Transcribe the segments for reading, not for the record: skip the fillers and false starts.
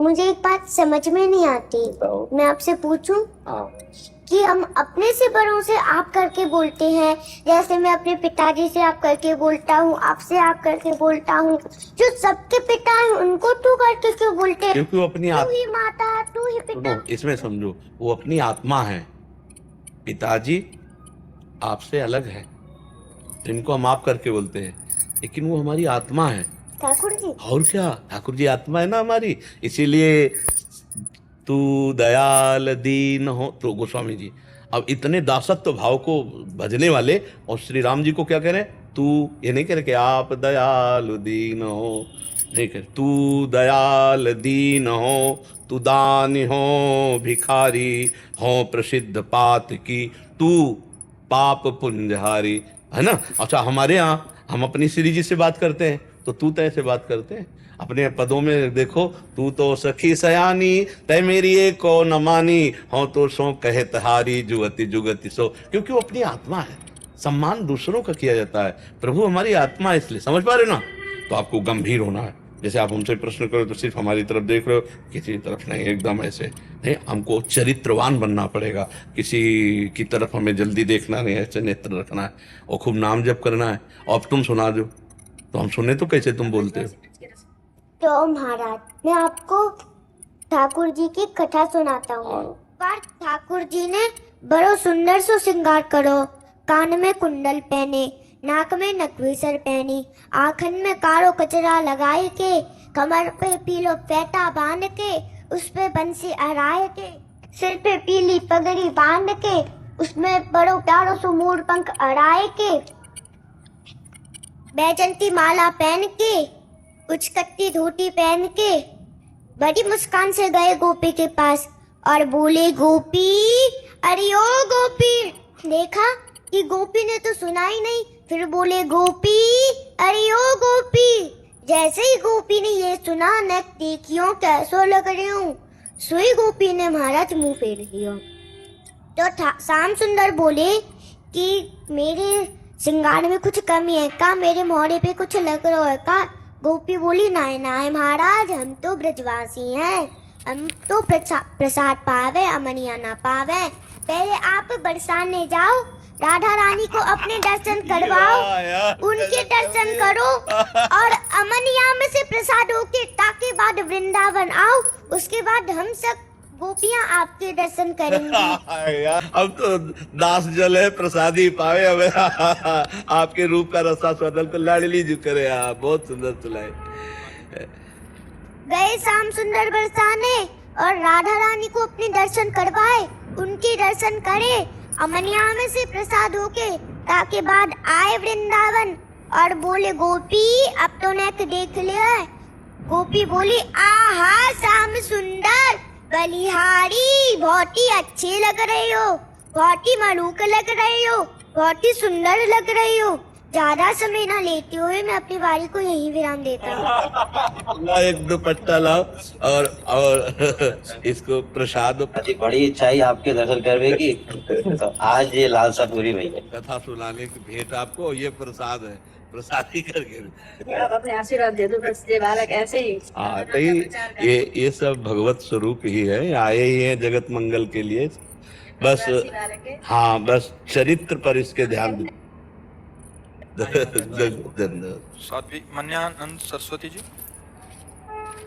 मुझे एक बात समझ में नहीं आती। मैं आपसे पूछूं कि हम अपने से बड़ों से आप करके बोलते हैं, जैसे मैं अपने पिताजी से आप करके बोलता हूँ, आपसे आप करके बोलता हूँ। जो सबके पिता हैं उनको तू करके क्यों बोलते हैं? क्योंकि वो अपनी तू ही माता, तू ही पिता। इसमें समझो, वो अपनी आत्मा है। पिताजी आपसे अलग है, जिनको हम आप करके बोलते हैं, लेकिन वो हमारी आत्मा है। ठाकुर जी, और क्या, ठाकुर जी आत्मा है ना हमारी। इसीलिए तू दयाल दीन हो, तो गोस्वामी जी अब इतने दासत्व भाव को भजने वाले, और श्री राम जी को क्या कह रहे हैं? तू, ये नहीं कह रहे कि आप दयाल दीन हो, नहीं कह, तू दयाल दीन हो, तू दानी हो, भिखारी हो, प्रसिद्ध पात की, तू पाप पुंजहारी, है ना। अच्छा, हमारे यहाँ हम अपनी श्री जी से बात करते हैं तो तू तय से बात करते हैं। अपने पदों में देखो, तू तो सखी सयानी, तय मेरी एक को न मानी, हो तो सो कहे तहारी, जुगति जुगति सो। क्योंकि वो अपनी आत्मा है। सम्मान दूसरों का किया जाता है, प्रभु हमारी आत्मा है, इसलिए समझ पा रहे ना। तो आपको गंभीर होना है। जैसे आप हमसे प्रश्न करो तो सिर्फ हमारी तरफ देख रहे हो, किसी तरफ नहीं, एकदम ऐसे नहीं। हमको चरित्रवान बनना पड़ेगा, किसी की तरफ हमें जल्दी देखना नहीं है, ऐसे नेत्र रखना है और खूब नाम जप करना है। और अब तुम सुना दो तो हम सुने तो कैसे तुम बोलते हो। तो महाराज, मैं आपको ठाकुर जी की कथा सुनाता हूँ। पर ठाकुर जी ने बड़ो सुंदर सो श्रृंगार करो, कान में कुंडल पहने, नाक में नकवीसर पहनी, आँखन में कारो कचरा लगाए के, कमर पे पीलो पैटा बांध के, उस पे बंसी अराए के, सिर पे पीली पगड़ी बांध के, उसमें बड़ो प्यारो सो मोर पंख अड़ाए के, बैजंती माला पहन के, उचकट्टी धोती पहन के, बड़ी मुस्कान से गए गोपी के पास और बोले, गोपी, अरे ओ गोपी। देखा कि गोपी ने तो सुना ही नहीं, फिर बोले, गोपी, अरे ओ गोपी। जैसे ही गोपी ने ये सुना, न देखियो कैसो लग रही हूँ, सोई गोपी ने महाराज मुंह फेर लिया। तो श्याम सुंदर बोले कि मेरे श्रृंगार में कुछ कमी है का, मेरे मोहरे पे कुछ लग रहा है का। गोपी बोली, नाय नाय महाराज, हम तो ब्रजवासी हैं, हम तो प्रसाद पावे, अमनिया ना पावे। पहले आप बरसाने जाओ, राधा रानी को अपने दर्शन करवाओ, उनके दर्शन करो और अमनिया में से प्रसाद होके ताके बाद वृंदावन आओ, उसके बाद हम सब गोपियां आपके दर्शन करेंगी। अब तो दास जल है प्रसादी पावे, अब आपके रूप का रसा स्वदल तो लाडली जी करे। बहुत सुंदर सुनाए। गए श्याम सुंदर बरसाने और राधा रानी को अपने दर्शन करवाए, उनके दर्शन करे, अमनिया में से प्रसाद होके ताके बाद आए वृंदावन और बोले, गोपी अब तो नेक देख लिया। गोपी बोली, आहा श्याम सुंदर बलिहारी, बहुत ही अच्छे लग रहे हो, बहुत ही मलूक लग रहे हो, बहुत ही सुंदर लग रहे हो। ज्यादा समय ना लेते हुए मैं अपनी बारी को यहीं विराम देता हूँ। एक दुपट्टा लाओ और इसको प्रसाद। बड़ी इच्छा है आपके दर्शन करने की, तो आज ये लालसा पूरी हुई है। कथा सुनाने की भेंट आपको, ये प्रसाद है, प्रसादी करके आप अपने आशीर्वाद दे दो, बस ये बालक ऐसे ही। हाँ, तो ये सब भगवत स्वरूप ही है, आए ही है जगत मंगल के लिए। बस हाँ, बस चरित्र पर इसके ध्यान दो। साध्वी मन्यानंद सरस्वती जी।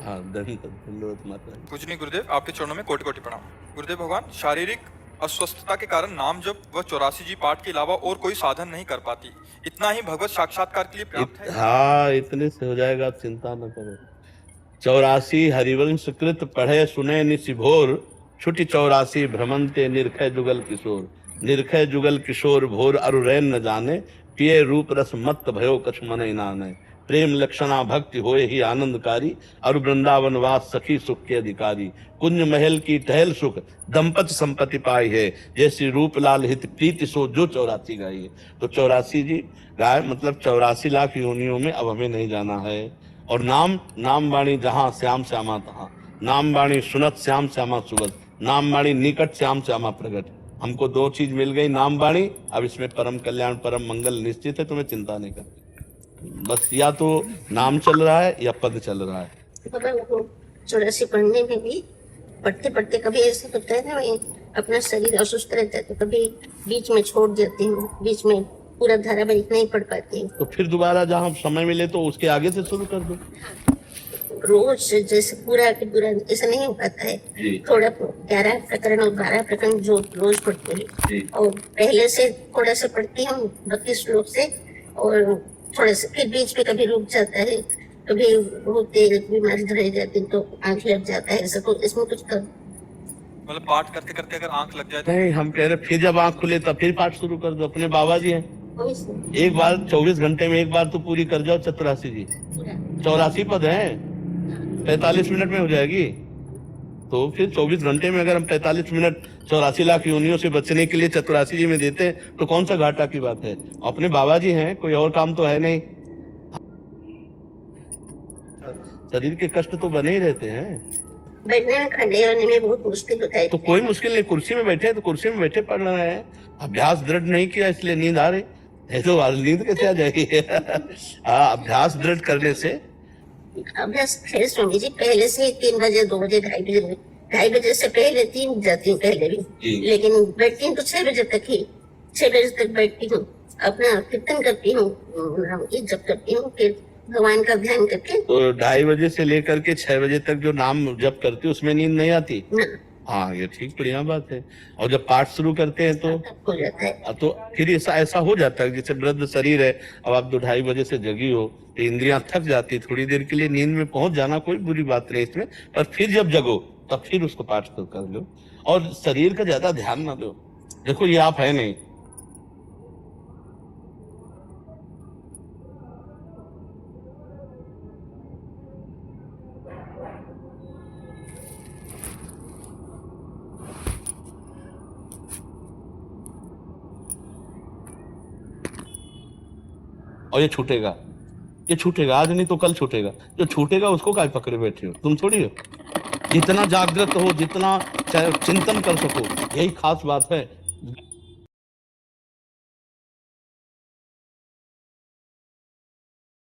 हाँ, धन्यवाद माता। पूजनीय गुरुदेव, आपके चरणों में कोटि कोटि प्रणाम। गुरुदेव भगवान, शारीरिक अस्वस्थता के कारण नाम जप व 84 जी पाठ के अलावा और कोई साधन नहीं कर पाती, इतना ही भगवत साक्षात्कार के लिए पर्याप्त है? हाँ, इतने से हो जाएगा, आप चिंता न करो। 84 हरिवंश कृत पढ़े सुने निशिभोर, छुटी 84 भ्रमंते निरखय जुगल किशोर। निरखय जुगल किशोर भोर अरु रैन न जाने, पिए रूप रस मत भयो कछु मन नाने। प्रेम लक्षणा भक्ति होए ही आनंदकारी, अरु वृंदावन वास सखी सुख के अधिकारी। कुंज महल की टहल सुख दंपति संपत्ति पाई है, जैसी रूप लाल हित प्रीति सो जो 84 गाई है। तो 84 जी गाय, मतलब 84 लाख योनियों में अब हमें नहीं जाना है। और नाम वाणी जहाँ श्याम श्यामा तहाँ, नाम वाणी सुनत श्याम श्यामा सुगत, नाम वाणी निकट श्याम श्यामा प्रगट। हमको 2 चीज मिल गई, नाम वाणी, अब इसमें परम कल्याण परम मंगल निश्चित है, तुम्हें चिंता नहीं करनी। बस या तो नाम चल रहा है या पद चल रहा है। 84 पढ़ने में भी पढ़ते पढ़ते कभी ऐसा होता है ना, मैं अपना शरीर असुस्थ रहता है तो कभी बीच में छोड़ देती हूँ, बीच में पूरा धारावाहिक नहीं पढ़ पाती हूँ। तो फिर दोबारा जहाँ समय मिले तो उसके आगे से शुरू कर दो। रोज जैसे पूरा के पूरा ऐसा नहीं हो पाता है, थोड़ा 11 प्रकरण और 12 प्रकरण जो रोज पढ़ते हैं, और पहले से थोड़ा सा पढ़ती हूँ 32 श्लोक से, और थोड़ा सा फिर बीच में कभी रुक जाता है, कभी बहुत तेज बीमारी धराई जाती है तो आंख लग जाता है, ऐसा तो इसमें कुछ कर। मतलब पाठ करते करते अगर आंख लग जाए तो नहीं, हम कह रहे फिर जब आँख खुले तब फिर पाठ शुरू कर दो। अपने बाबा जी हैं, एक बार 24 घंटे में एक बार तो पूरी कर जाओ चतुरासी जी। 84 पद हैं, 45 मिनट में हो जाएगी। तो फिर 24 घंटे में अगर हम 45 मिनट 84 लाख योनियों से बचने के लिए चतुरासी जी में देते हैं तो कौन सा घाटा की बात है। अपने बाबा जी हैं, कोई और काम तो है नहीं। शरीर के कष्ट तो बने ही रहते हैं। बैठने में खड़े होने में बहुत मुश्किल होता है। तो कोई मुश्किल नहीं, कुर्सी में बैठे हैं तो कुर्सी में बैठे पढ़ रहे हैं। अभ्यास दृढ़ नहीं किया इसलिए नींद आ रही है, तो नींद कैसे आ जाएगी। अभ्यास दृढ़ करने से अभ्यास है स्वामी जी, पहले से 3 बजे 2 बजे 2:30 बजे से पहले 3 जाती हूँ पहले भी, लेकिन बैठती हूँ तो 6 बजे तक ही, 6 बजे तक बैठती हूँ, अपना कीर्तन करती हूँ, राम की जप करती हूँ, फिर भगवान का ध्यान करके। तो 2:30 बजे से लेकर के 6 बजे तक जो नाम जप करती उसमें नींद नहीं आती। ना, हाँ, ये ठीक बढ़िया बात है। और जब पाठ शुरू करते हैं तो हो जाता है। तो फिर ऐसा हो जाता है जैसे वृद्ध शरीर है, अब आप 2:30 बजे से जगी हो तो इंद्रियां थक जाती, थोड़ी देर के लिए नींद में पहुंच जाना कोई बुरी बात नहीं इसमें, पर फिर जब जगो तब फिर उसको पाठ शुरू कर लो और शरीर का ज्यादा ध्यान ना दो। देखो ये आप है नहीं, और ये छूटेगा आज नहीं तो कल छूटेगा। जो छूटेगा उसको काय पकड़े बैठे हो, तुम थोड़ी हो। जितना जागृत हो, जितना चिंतन कर सको, यही खास बात है।